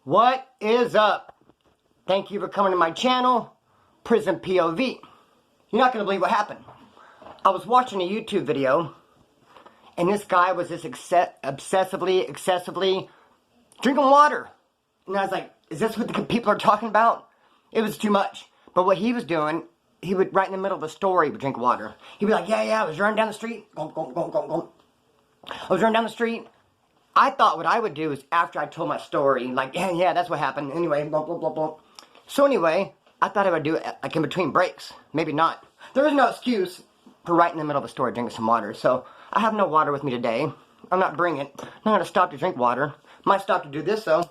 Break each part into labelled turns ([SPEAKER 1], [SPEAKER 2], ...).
[SPEAKER 1] What is up? Thank you for coming to my channel, Prison POV. You're not going to believe what happened. I was watching a YouTube video, and this guy was just excessively drinking water. And I was like, is this what the people are talking about? It was too much. But what he was doing, he would, right in the middle of the story, he would drink water. He'd be like, yeah, I was running down the street. I was running down the street. I thought what I would do is after I told my story, like, yeah, that's what happened. Anyway, blah, blah, blah, blah. So anyway, I thought I would do it like in between breaks. Maybe not. There is no excuse for right in the middle of a story drinking some water. So I have no water with me today. I'm not bringing it. I'm not going to stop to drink water. Might stop to do this, though.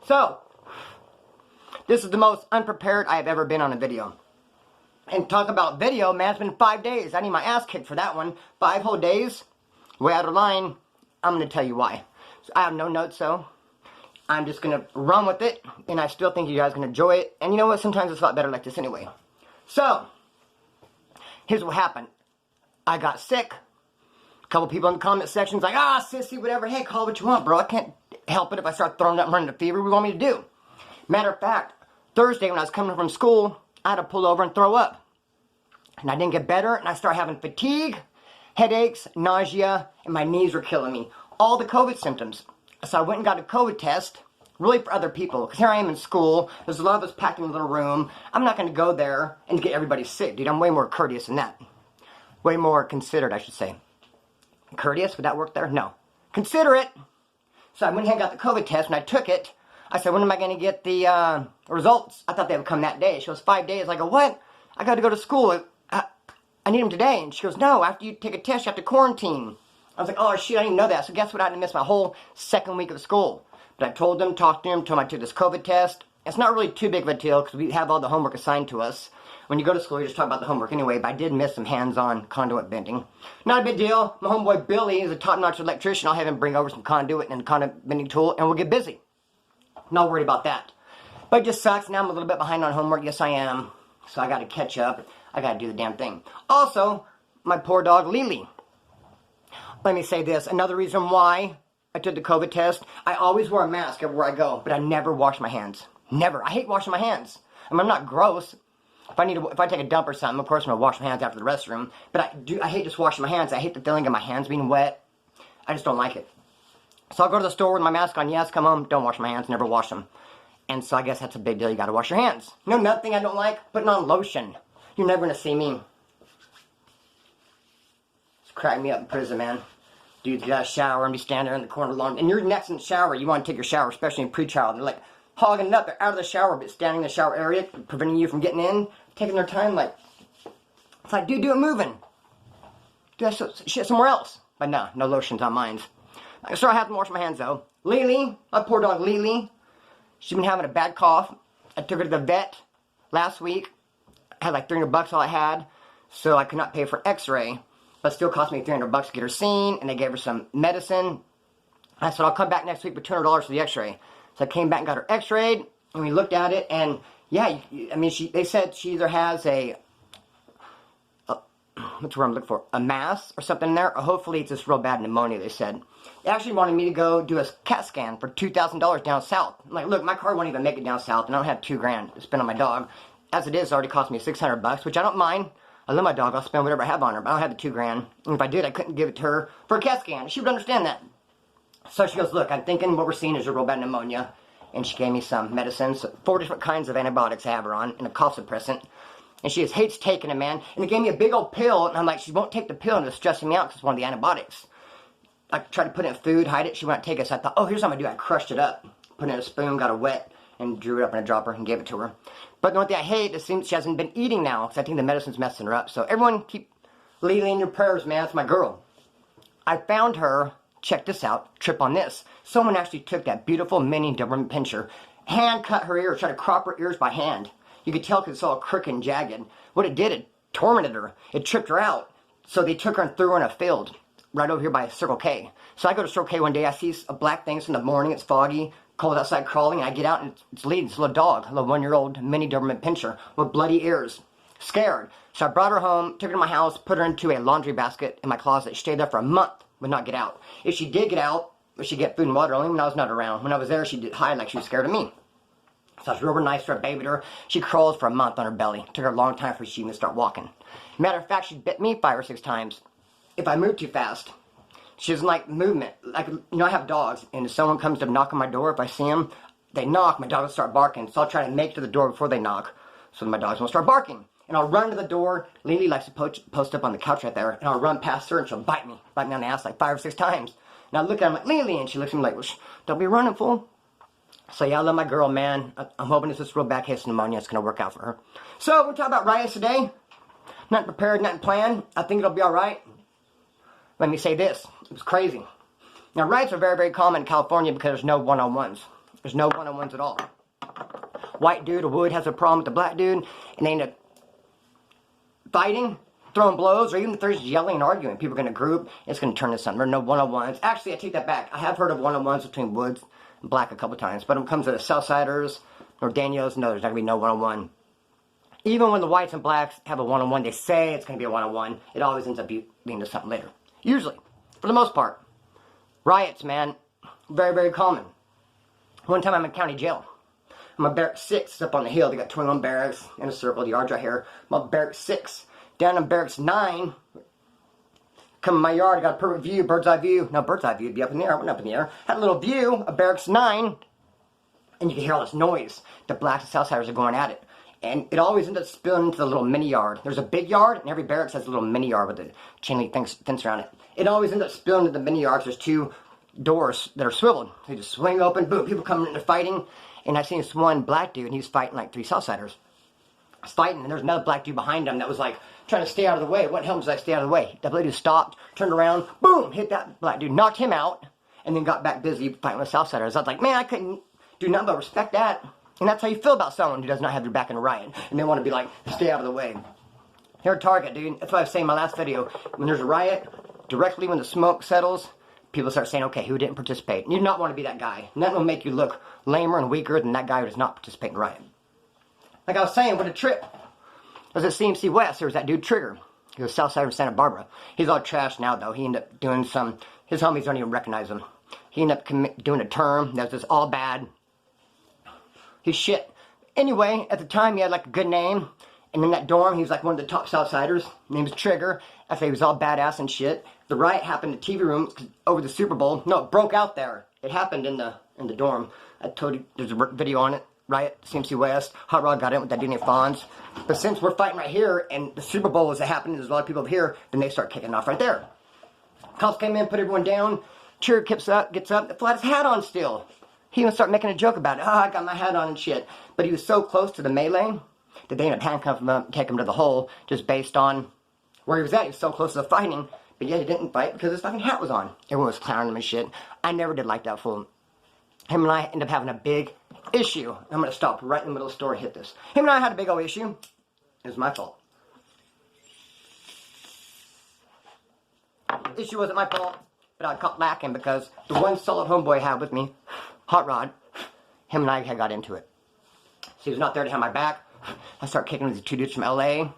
[SPEAKER 1] So, this is the most unprepared I have ever been on a video. And talk about video, man, it's been 5 days. I need my ass kicked for that one. 5 whole days. Way out of line. I'm going to tell you why. So I have no notes, though. I'm just going to run with it. And I still think you guys are going to enjoy it. And you know what? Sometimes it's a lot better like this anyway. So, here's what happened. I got sick. A couple people in the comment sections like, sissy, whatever. Hey, call it what you want, bro. I can't help it if I start throwing up and running a fever. What do you want me to do? Matter of fact, Thursday when I was coming from school, I had to pull over and throw up. And I didn't get better, and I started having fatigue, headaches, nausea, and my knees were killing me. All the COVID symptoms. So I went and got a COVID test, really for other people, because here I am in school. There's a lot of us packed in a little room. I'm not going to go there and get everybody sick, dude. I'm way more courteous than that. Way more considerate, I should say. Courteous? Would that work there? No. Considerate. So I went ahead and got the COVID test. When I took it, I said, when am I going to get the results? I thought they would come that day. She goes, 5 days. I go, what? I got to go to school. I need them today. And she goes, no, after you take a test, you have to quarantine. I was like, oh, shit, I didn't know that. So guess what? I had to miss my whole second week of school. But I told them, talked to them, told them I took this COVID test. It's not really too big of a deal because we have all the homework assigned to us. When you go to school, you just talk about the homework anyway. But I did miss some hands-on conduit bending. Not a big deal. My homeboy Billy is a top-notch electrician. I'll have him bring over some conduit and a conduit bending tool, and we'll get busy. Not worried about that. But it just sucks. Now I'm a little bit behind on homework. Yes, I am. So I got to catch up. I got to do the damn thing. Also, my poor dog, Lily. Let me say this. Another reason why I took the COVID test, I always wear a mask everywhere I go, but I never wash my hands. Never. I hate washing my hands. I mean, I'm not gross. If I take a dump or something, of course I'm going to wash my hands after the restroom. But I hate just washing my hands. I hate the feeling of my hands being wet. I just don't like it. So I'll go to the store with my mask on. Yes, come home. Don't wash my hands. Never wash them. And so I guess that's a big deal. You got to wash your hands. You know, nothing I don't like? Putting on lotion. You're never going to see me. It's cracking me up in prison, man. Dudes got to shower and be standing there in the corner long. And you're next in the shower. You want to take your shower, especially in pre-trial. They're like hogging it up. They're out of the shower, but standing in the shower area, preventing you from getting in. Taking their time, like, it's like, dude, do it moving. Do that shit somewhere else. But no lotions on mine. So I have to wash my hands, though. Lily, my poor dog Lily, she's been having a bad cough. I took her to the vet last week. I had like $300 all I had, so I could not pay for an x-ray. But it still cost me $300 to get her seen, and they gave her some medicine. I said, I'll come back next week for $200 for the x-ray. So I came back and got her x-rayed, and we looked at it, and yeah, I mean, they said she either has what's the word I'm looking for? A mass or something in there, or hopefully it's just real bad pneumonia, they said. They actually wanted me to go do a CAT scan for $2,000 down south. I'm like, look, my car won't even make it down south, and I don't have $2,000 to spend on my dog. As it is, it already cost me $600, which I don't mind. I love my dog. I'll spend whatever I have on her, but I don't have the $2,000. And if I did, I couldn't give it to her for a CAT scan. She would understand that. So she goes, look, I'm thinking what we're seeing is a real bad pneumonia. And she gave me some medicines, 4 different kinds of antibiotics I have her on, and a cough suppressant. And she just hates taking it, man. And they gave me a big old pill, and I'm like, she won't take the pill, and it's stressing me out because it's one of the antibiotics. I tried to put it in food, hide it, she wouldn't take it, so I thought, oh, here's what I'm going to do. I crushed it up, put it in a spoon, got it wet, and drew it up in a dropper and gave it to her. But the one thing I hate, it seems she hasn't been eating now, because I think the medicine's messing her up. So everyone keep Lily in your prayers, man. It's my girl. I found her, check this out, trip on this. Someone actually took that beautiful mini Doberman Pinscher, hand cut her ears, tried to crop her ears by hand. You could tell because it's all crooked and jagged. What it did, it tormented her. It tripped her out. So they took her and threw her in a field right over here by Circle K. So I go to Circle K one day, I see a black thing. It's in the morning, it's foggy, cold outside crawling, and I get out and it's leading this little dog, a little 1-year-old mini Doberman Pinscher with bloody ears. Scared. So I brought her home, took her to my house, put her into a laundry basket in my closet. She stayed there for a month. would not get out. If she did get out, she'd get food and water only when I was not around. When I was there, she'd hide like she was scared of me. So I was real nice to her, babied her. She crawled for a month on her belly. It took her a long time for she even start walking. Matter of fact, she bit me 5 or 6 times. If I moved too fast, she doesn't like movement. Like, you know, I have dogs, and if someone comes to knock on my door, if I see them, they knock, my dog will start barking. So I'll try to make it to the door before they knock, so my dogs won't start barking. And I'll run to the door. Lily likes to post up on the couch right there, and I'll run past her, and she'll bite me on the ass like 5 or 6 times. And I look at her, I'm like, Lily, and she looks at me like, well, don't be running, fool. So yeah, I love my girl, man. I'm hoping it's this real bad case of pneumonia. It's going to work out for her. So we're talking about riots today. Nothing prepared, nothing planned. I think it'll be alright. Let me say this. It was crazy. Now, riots are very, very common in California because there's no one-on-ones. There's no one-on-ones at all. White dude or wood has a problem with the black dude, and they end up fighting, throwing blows, or even if there's yelling and arguing, people are going to group, it's going to turn into something. There are no one-on-ones. Actually, I take that back. I have heard of one-on-ones between woods and black a couple times, but when it comes to the Southsiders or Daniels, no, there's not going to be no one-on-one. Even when the whites and blacks have a one-on-one, they say it's going to be a one-on-one. It always ends up being to something later. Usually, for the most part. Riots, man, very, very common. One time I'm in county jail. I'm at barrack 6, it's up on the hill. They got 21 barracks in a circle, the yard's right here. I'm at barrack 6. Down in barracks 9, come in my yard, I got a perfect view, bird's eye view. No, bird's eye view would be up in the air, I wasn't up in the air. Had a little view of barracks 9, and you can hear all this noise. The blacks and Southsiders are going at it. And it always ends up spilling into the little mini yard. There's a big yard, and every barracks has a little mini yard with a chain link fence around it. It always ends up spilling into the mini yards. There's 2 doors that are swiveled. They just swing open, boom, people coming in, they're fighting. And I seen this one black dude, and he was fighting like 3 Southsiders. I was fighting, and there's another black dude behind him that was like trying to stay out of the way. What helps I stay out of the way? That black dude stopped, turned around, boom, hit that black dude, knocked him out, and then got back busy fighting with Southsiders. I was like, man, I couldn't do nothing but respect that. And that's how you feel about someone who does not have their back in a riot. And they want to be like, stay out of the way. They're a target, dude. That's what I was saying in my last video. When there's a riot, directly when the smoke settles, people start saying, okay, who didn't participate? You do not want to be that guy. Nothing will make you look lamer and weaker than that guy who does not participate in a riot. Like I was saying, with a trip, I was at CMC West. There was that dude, Trigger. He was Southside of Santa Barbara. He's all trashed now, though. He ended up doing some, his homies don't even recognize him. He ended up doing a term that was just all bad. He's shit. Anyway, at the time, he had like a good name. And in that dorm, he was like one of the top Southsiders. His name was Trigger. I say he was all badass and shit. The riot happened in the TV room over the Super Bowl. No, it broke out there. It happened in the dorm. I told you, there's a video on it. Riot, CMC West. Hot Rod got in with that dude named Fonz. But since we're fighting right here, and the Super Bowl was happening, there's a lot of people over here, then they start kicking off right there. Cops came in, put everyone down. Trigger gets up, flat his hat on still. He even started making a joke about it. Oh, I got my hat on and shit. But he was so close to the melee that they ended up handcuffing him, taking him to the hole, just based on where he was at. He was so close to the fighting, but yet he didn't fight because his fucking hat was on. Everyone was clowning him and shit. I never did like that fool. Him and I ended up having a big issue. I'm going to stop right in the middle of the story, hit this. Him and I had a big old issue. It was my fault. The issue wasn't my fault, but I caught lacking because the one solid homeboy I had with me, Hot Rod, him and I had got into it. So he was not there to have my back. I started kicking these 2 dudes from LA,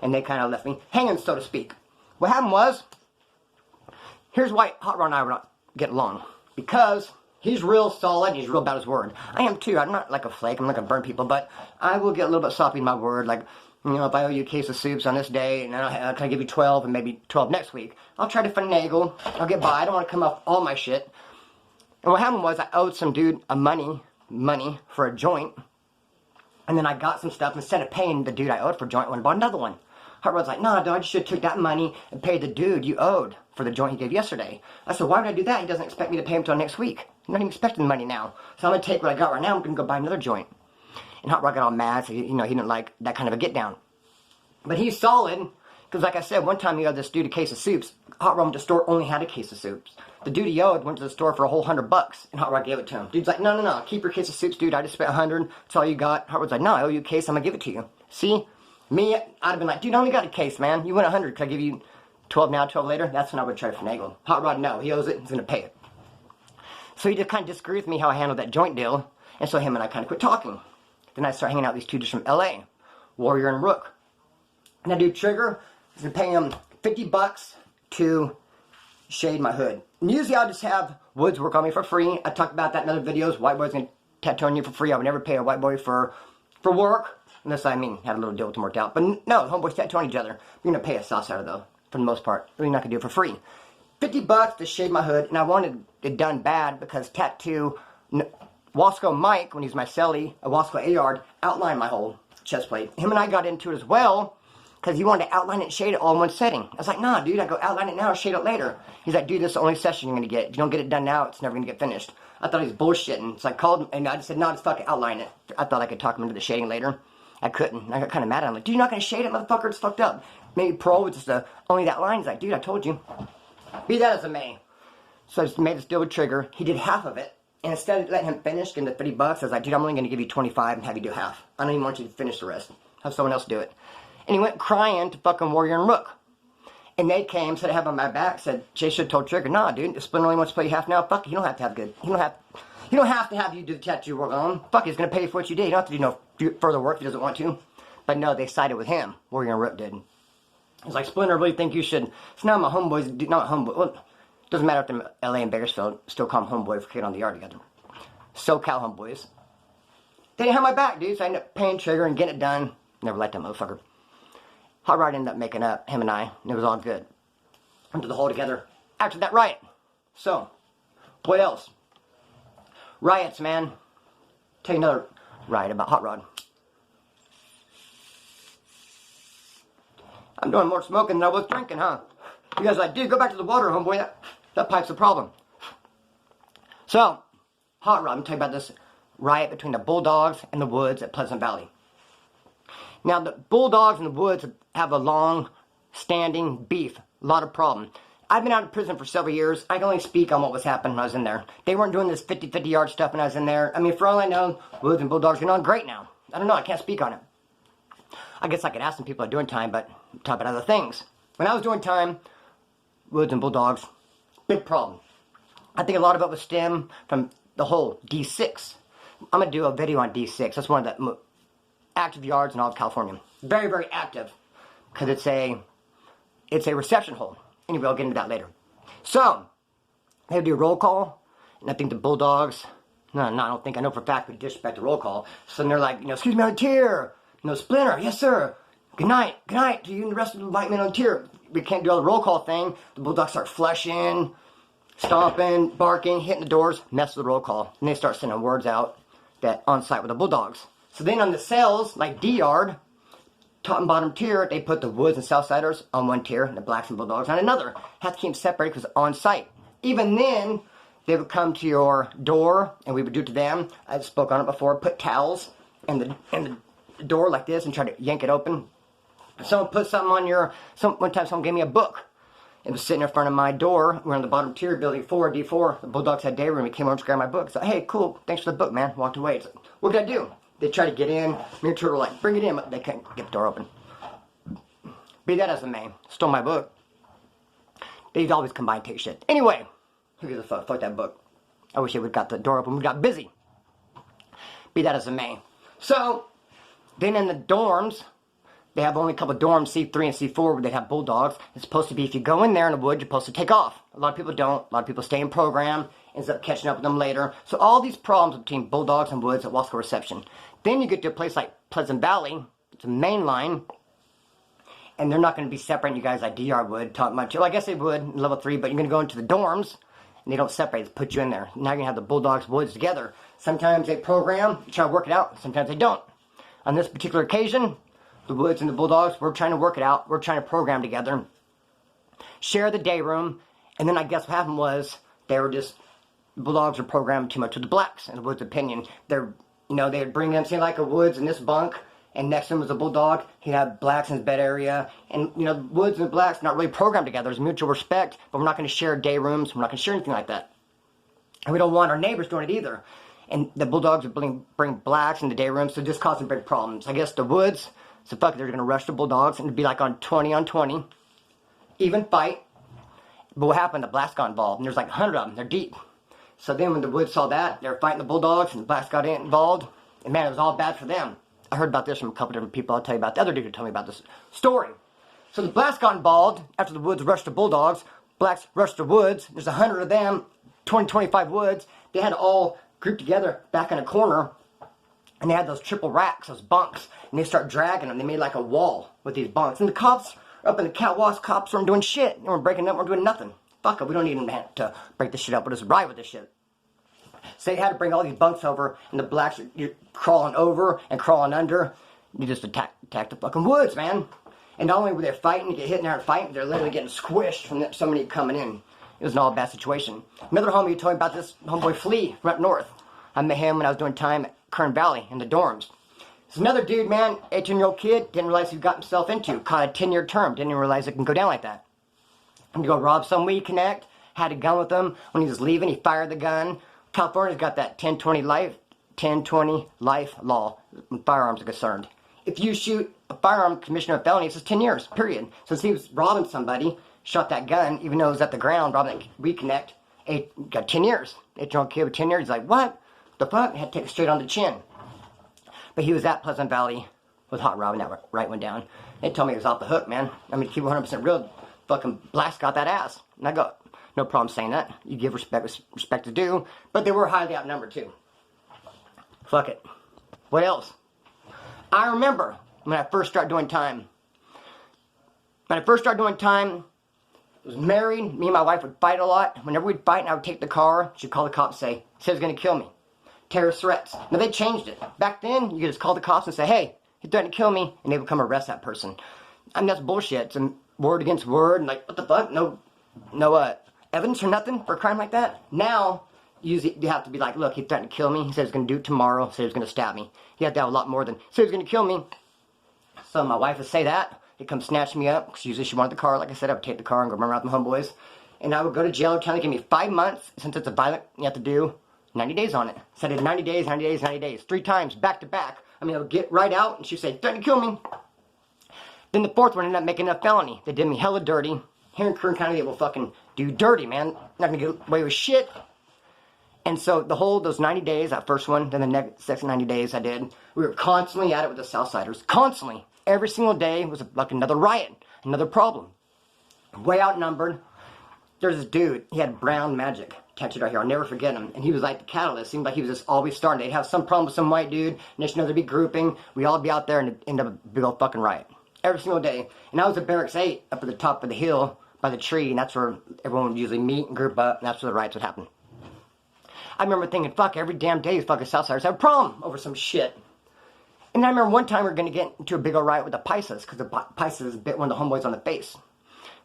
[SPEAKER 1] and they kind of left me hanging, so to speak. What happened was, here's why Hot Rod and I were not getting along. Because he's real solid, and he's real about his word. I am too. I'm not like a flake. I'm not going to burn people, but I will get a little bit sloppy in my word. Like, you know, if I owe you a case of soups on this day, and I'll kind of give you 12, and maybe 12 next week, I'll try to finagle. I'll get by. I don't want to come off all my shit. And what happened was I owed some dude a money for a joint. And then I got some stuff. Instead of paying the dude I owed for a joint, I went and bought another one. Hot Rod's like, no, dog, you should have took that money and paid the dude you owed for the joint he gave yesterday. I said, why would I do that? He doesn't expect me to pay him until next week. I'm not even expecting the money now. So I'm going to take what I got right now. I'm going to go buy another joint. And Hot Rod got all mad. So, he didn't like that kind of a get down. But he's solid. Because like I said, one time he owed this dude a case of soups. Hot Rod went to the store, only had a case of soups. The dude he owed went to the store for a whole $100, and Hot Rod gave it to him. Dude's like, no, keep your case of soups, dude. I just spent $100. That's all you got. Hot Rod's like, no, I owe you a case. I'm gonna give it to you. See, me, I'd have been like, dude, I only got a case, man. You went 100. Could I give you 12 now, 12 later? That's when I would try to finagle. Hot Rod, no, he owes it. He's gonna pay it. So he just kind of disagreed with me how I handled that joint deal, and so him and I kind of quit talking. Then I started hanging out with these 2 dudes from LA, Warrior and Rook. And that dude Trigger, he's gonna pay him $50 to shade my hood. And usually I'll just have Woods work on me for free. I talked about that in other videos. White boy's gonna tattoo on you for free. I would never pay a white boy for work. Unless I had a little deal with them worked out. But no, homeboys tattoo on each other. You're gonna pay a sauce out of though, for the most part. Really not gonna do it for free. $50 to shade my hood, and I wanted it done bad because tattoo Wasco Mike, when he's my celly, a Wasco A-Yard, outlined my whole chest plate. Him and I got into it as well, because he wanted to outline it and shade it all in one setting. I was like, nah, dude, I go outline it now and shade it later. He's like, dude, this is the only session you're going to get. If you don't get it done now, it's never going to get finished. I thought he was bullshitting. So I called him, and I just said, no, just fucking outline it. I thought I could talk him into the shading later. I couldn't. I got kind of mad at him. Like, dude, you're not going to shade it, motherfucker? It's fucked up. Maybe Pro was just only that line. He's like, dude, I told you. Be that as it may. So I just made this deal with Trigger. He did half of it. And instead of letting him finish, getting the $50, I was like, dude, I'm only going to give you 25 and have you do half. I don't even want you to finish the rest. Have someone else do it. And he went crying to fucking Warrior and Rook. And they came, said I have on my back, said, Jay should have told Trigger, nah, dude, if Splinter only wants to play half now, fuck it, you don't have to have good. You don't have to have you do the tattoo work on. Fuck, he's going to pay you for what you did. You don't have to do no further work if he doesn't want to. But no, they sided with him. Warrior and Rook did. It's like, Splinter, really think you should. It's not my homeboys, not homeboy. Well, it doesn't matter if they're LA and Bakersfield, still call them homeboy for getting on the yard together. SoCal homeboys. They didn't have my back, dude, so I ended up paying Trigger and getting it done. Never liked that motherfucker. Hot Rod ended up making up, him and I, and it was all good. Under the hole together after that riot. So, what else? Riots, man. Tell you another riot about Hot Rod. I'm doing more smoking than I was drinking, huh? You guys are like, dude, go back to the water, homeboy. That pipe's the problem. So, Hot Rod, I'm telling you about this riot between the Bulldogs and the Woods at Pleasant Valley. Now, the Bulldogs and the Woods have a long-standing beef. A lot of problem. I've been out of prison for several years. I can only speak on what was happening when I was in there. They weren't doing this 50-50 yard stuff when I was in there. I mean, for all I know, Woods and Bulldogs are getting on great now. I don't know. I can't speak on it. I guess I could ask some people that are doing time, but talk about other things. When I was doing time, Woods and Bulldogs, big problem. I think a lot of it was stem from the whole D6. I'm going to do a video on D6. That's one of the active yards in all of California. Very, very active. Because it's a reception hole. Anyway, I'll get into that later. So, they would do a roll call. And I think the Bulldogs, no, I don't think, I know for a fact we disrespect the roll call. So they're like, excuse me on the tier. Splinter, yes sir. Good night to you and the rest of the white men on the tier. We can't do all the roll call thing. The Bulldogs start flushing, stomping, barking, hitting the doors, mess with the roll call. And they start sending words out that on site with the Bulldogs. So then on the cells, like D-Yard, top and bottom tier, they put the Woods and Southsiders on one tier, and the Blacks and Bulldogs on another. Have to keep them separated because on site. Even then, they would come to your door, and we would do it to them. I spoke on it before. Put towels in the door like this and try to yank it open. Someone put something on one time someone gave me a book. It was sitting in front of my door. We're on the bottom tier, building 4, D4. The Bulldogs had day room. He came over to grab my book. So, hey, cool. Thanks for the book, man. Walked away. It's like, what could I do? They try to get in. Me and Turtle like, bring it in. But they can't get the door open. Be that as it may. Stole my book. They'd always come by and take shit. Anyway, who gives a fuck? Fuck that book. I wish they would have got the door open. We got busy. Be that as it may. So, then in the dorms, they have only a couple of dorms, C3 and C4, where they have Bulldogs. It's supposed to be, if you go in there in the woods, you're supposed to take off. A lot of people don't. A lot of people stay in program, ends up catching up with them later. So all these problems between Bulldogs and Woods at Wasco Reception. Then you get to a place like Pleasant Valley. It's a main line. And they're not going to be separating you guys like DR would. Talk much. Well, I guess they would in level 3, but you're going to go into the dorms. And they don't separate. They put you in there. Now you're going to have the Bulldogs, Woods together. Sometimes they program, try to work it out. Sometimes they don't. On this particular occasion, the Woods and the Bulldogs, we're trying to work it out. We're trying to program together. Share the day room. And then I guess what happened was, the Bulldogs were programmed too much with the Blacks, in the Woods' opinion. They would bring them, say like a Woods in this bunk, and next to him was a Bulldog. He'd have Blacks in his bed area. And, the Woods and the Blacks not really programmed together. There's mutual respect, but we're not going to share day rooms. We're not going to share anything like that. And we don't want our neighbors doing it either. And the Bulldogs would bring Blacks in the day rooms, so just causing big problems. I guess the Woods, so fuck it, they're going to rush the Bulldogs, and it'd be like on 20 on 20. Even fight. But what happened? The Blacks got involved, and there's like 100 of them. They're deep. So then when the Woods saw that, they were fighting the Bulldogs, and the Blacks got involved. And man, it was all bad for them. I heard about this from a couple different people. I'll tell you about the other dude who told me about this story. So the Blacks got involved after the Woods rushed the Bulldogs. Blacks rushed the woods. There's 100 of them, 20, 25 woods. They had all grouped together back in a corner. And they had those triple racks, those bunks. And they start dragging them. They made like a wall with these bunks. And the cops up in the catwalks, cops weren't doing shit. They weren't breaking up, weren't doing nothing. Fuck it, we don't need them to break this shit up. We'll just ride with this shit. So they had to bring all these bunks over, and the blacks are crawling over and crawling under. You just attack the fucking woods, man. And not only were they fighting to get hit in there and fighting, they're literally getting squished from somebody coming in. It was an all bad situation. Another homie told me about this homeboy Flea from up north. I met him when I was doing time at Kern Valley in the dorms. It's another dude, man, 18-year-old kid, didn't realize he got himself into. Caught a 10-year term, didn't even realize it can go down like that. And to go rob some weed connect, had a gun with him. When he was leaving, he fired the gun. California's got that 10-20 life law when firearms are concerned. If you shoot a firearm commissioner of felony, it's just 10 years, period. Since he was robbing somebody, shot that gun, even though it was at the ground, robbing that weed connect, got 10 years. 8-year-old kid with 10 years, he's like, what the fuck? Had to take it straight on the chin. But he was at Pleasant Valley with hot robbing that right one down. They told me he was off the hook, man. I mean, keep 100% real, fucking blacks got that ass. And I go, no problem saying that. You give respect is due. But they were highly outnumbered, too. Fuck it. What else? I remember when I first started doing time. When I first started doing time, I was married. Me and my wife would fight a lot. Whenever we'd fight and I would take the car, she'd call the cops and say, he said he's going to kill me. Terrorist threats. Now, they changed it. Back then, you could just call the cops and say, hey, he threatened to kill me, and they would come arrest that person. I mean, that's bullshit. It's a word against word, and like, what the fuck? No evidence or nothing for a crime like that. Now, usually you have to be like, look, he threatened to kill me. He said he's going to do it tomorrow. He said he was going to stab me. He had to have a lot more than, he said he was going to kill me. So my wife would say that. He'd come snatch me up, because usually she wanted the car. Like I said, I would take the car and go run around with my homeboys. And I would go to jail every time. They gave me 5 months, since it's a violent, you have to do 90 days on it. So I did 90 days, 90 days, 90 days. 3 times, back to back. I mean, I would get right out, and she'd say, threaten to kill me. Then the 4th one ended up making a felony. They did me hella dirty. Here in Kern County, they will fucking do dirty, man. Not gonna get away with shit. And so those 90 days, that first one, then the next 90 days I did, we were constantly at it with the Southsiders. Constantly. Every single day was like another riot, another problem. Way outnumbered. There's this dude, he had brown magic tattooed right here. I'll never forget him. And he was like the catalyst. Seemed like he was just always starting. They'd have some problem with some white dude. Next you know, there'd be grouping. We'd all be out there and it'd end up a big old fucking riot. Every single day. And I was at Barracks 8 up at the top of the hill by the tree. And that's where everyone would usually meet and group up. And that's where the riots would happen. I remember thinking, fuck, every damn day these fucking Southsiders have a problem over some shit. And I remember one time we were going to get into a big old riot with the Paisas. Because the Paisas bit one of the homeboys on the face.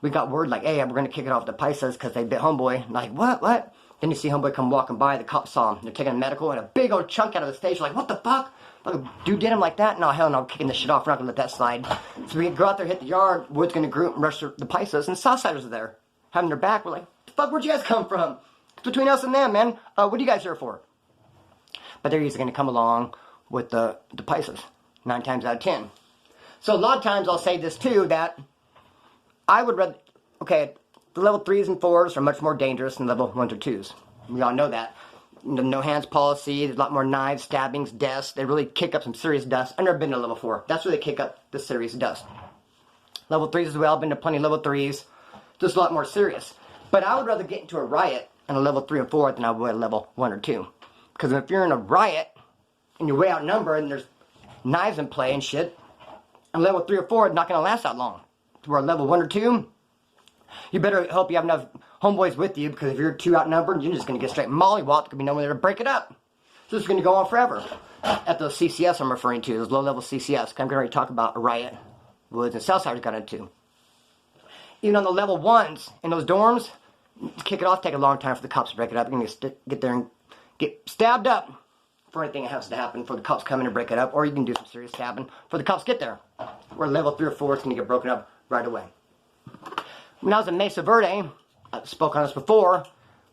[SPEAKER 1] We got word like, hey, we're going to kick it off the Paisas because they bit homeboy. And like, what? Then you see homeboy come walking by. The cops saw him. They're taking a medical and a big old chunk out of the stage. Like, what the fuck? Like, dude did him like that? No, hell no, kicking this shit off. We're not going to let that slide. So we go out there, hit the yard. Wood's going to group and rush the Paisas. And Southsiders are there. Having their back. We're like, the fuck, where'd you guys come from? It's between us and them, man. What are you guys here for? But they're usually going to come along with the Paisas. 9 times out of 10. So a lot of times I'll say this too, that I would rather, okay, the level 3s and 4s are much more dangerous than level 1s or 2s. We all know that. The no hands policy, there's a lot more knives, stabbings, deaths. They really kick up some serious dust. I've never been to level 4. That's where they kick up the serious dust. Level 3s as well, been to plenty of level 3s. Just a lot more serious. But I would rather get into a riot in a level 3 or 4 than I would a level 1 or 2. Because if you're in a riot and you're way outnumbered and there's knives in play and shit, and level 3 or 4 is not going to last that long. Where level 1 or 2, you better hope you have enough homeboys with you, because if you're too outnumbered, you're just going to get straight mollywopped. There's going to be no one there to break it up. So it's going to go on forever. At those CCS I'm referring to, those low-level CCS, I'm going to talk about a riot Woods and Southsiders got into. Even on the level 1s in those dorms, to kick it off, take a long time for the cops to break it up. You're going to get there and get stabbed up for anything that has to happen for the cops come in and break it up, or you can do some serious stabbing for the cops get there. Where level 3 or 4 is going to get broken up right away. When I was in Mesa Verde, I spoke on this before,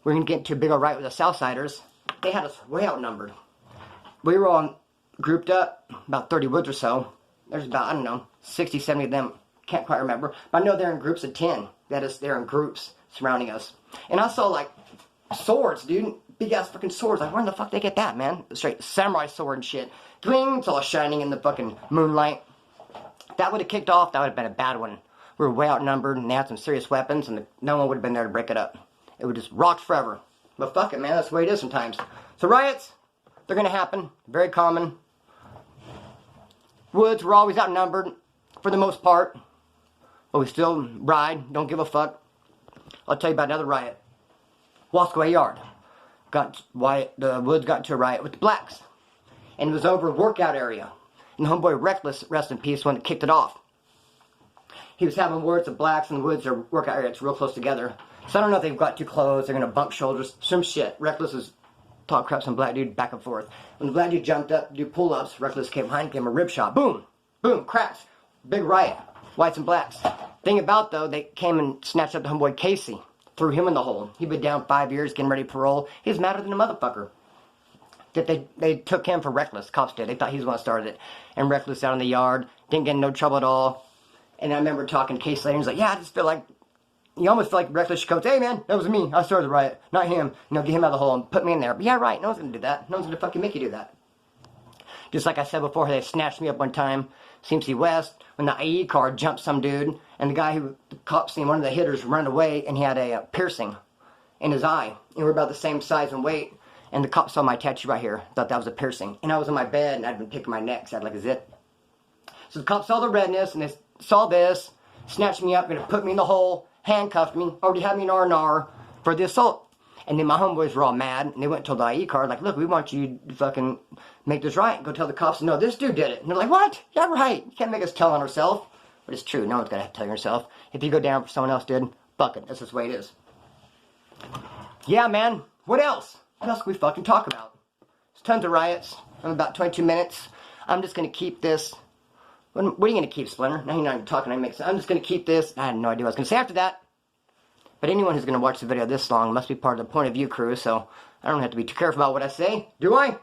[SPEAKER 1] we were going to get into a big old riot with the Southsiders. They had us way outnumbered. We were all grouped up, about 30 woods or so. There's about, I don't know, 60, 70 of them. Can't quite remember. But I know they're in groups of 10. That is, they're in groups surrounding us. And I saw, like, swords, dude. Big-ass fucking swords. Like, where in the fuck they get that, man? Straight samurai sword and shit. Gling, it's all shining in the fucking moonlight. That would have kicked off. That would have been a bad one. We were way outnumbered, and they had some serious weapons, and no one would have been there to break it up. It would just rock forever. But fuck it, man. That's the way it is sometimes. So riots, they're going to happen. Very common. Woods were always outnumbered for the most part. But we still ride. Don't give a fuck. I'll tell you about another riot. Wasco Yard. The Woods got into a riot with the blacks. And it was over a workout area. And homeboy Reckless, rest in peace, one that kicked it off. He was having words of blacks and the Woods are workout area. It's real close together. So I don't know if they've got too close. They're going to bump shoulders. Some shit. Reckless is talking crap to some black dude back and forth. When the black dude jumped up to do pull-ups, Reckless came behind, gave him a rib shot. Boom! Boom! Cracks. Big riot. Whites and blacks. Thing about, though, they came and snatched up the homeboy Casey. Threw him in the hole. He'd been down 5 years, getting ready for parole. He was madder than a motherfucker. They took him for Reckless. Cops did. They thought he was the one that started it. And Reckless out in the yard. Didn't get in no trouble at all. And I remember talking to Casey later. He's like, yeah, I just feel like... You almost feel like Reckless should come say, hey, man, that was me. I started the riot. Not him. Get him out of the hole and put me in there. But yeah, right. No one's going to do that. No one's going to fucking make you do that. Just like I said before, they snatched me up one time. CMC West. When the IE car jumped some dude. And the cops seen one of the hitters run away. And he had a piercing in his eye. And we're about the same size and weight. And the cops saw my tattoo right here. Thought that was a piercing. And I was on my bed and I'd been picking my neck. So I had like a zit. So the cops saw the redness. And they saw this. Snatched me up. Going to put me in the hole. Handcuffed me, already had me in R&R for the assault. And then my homeboys were all mad, and they went and told the IE card, like, look, we want you to fucking make this right. Go tell the cops, no, this dude did it. And they're like, what? Yeah, right. You can't make us tell on ourselves. But it's true. No one's got to tell yourself. If you go down for someone else did, fuck it. That's just the way it is. Yeah, man. What else? What else can we fucking talk about? There's tons of riots. I'm about 22 minutes. I'm just going to keep this... What are you going to keep, Splinter? Now you're not even talking. I'm just going to keep this. I had no idea what I was going to say after that. But anyone who's going to watch the video this long must be part of the point of view crew, so I don't have to be too careful about what I say. Do I?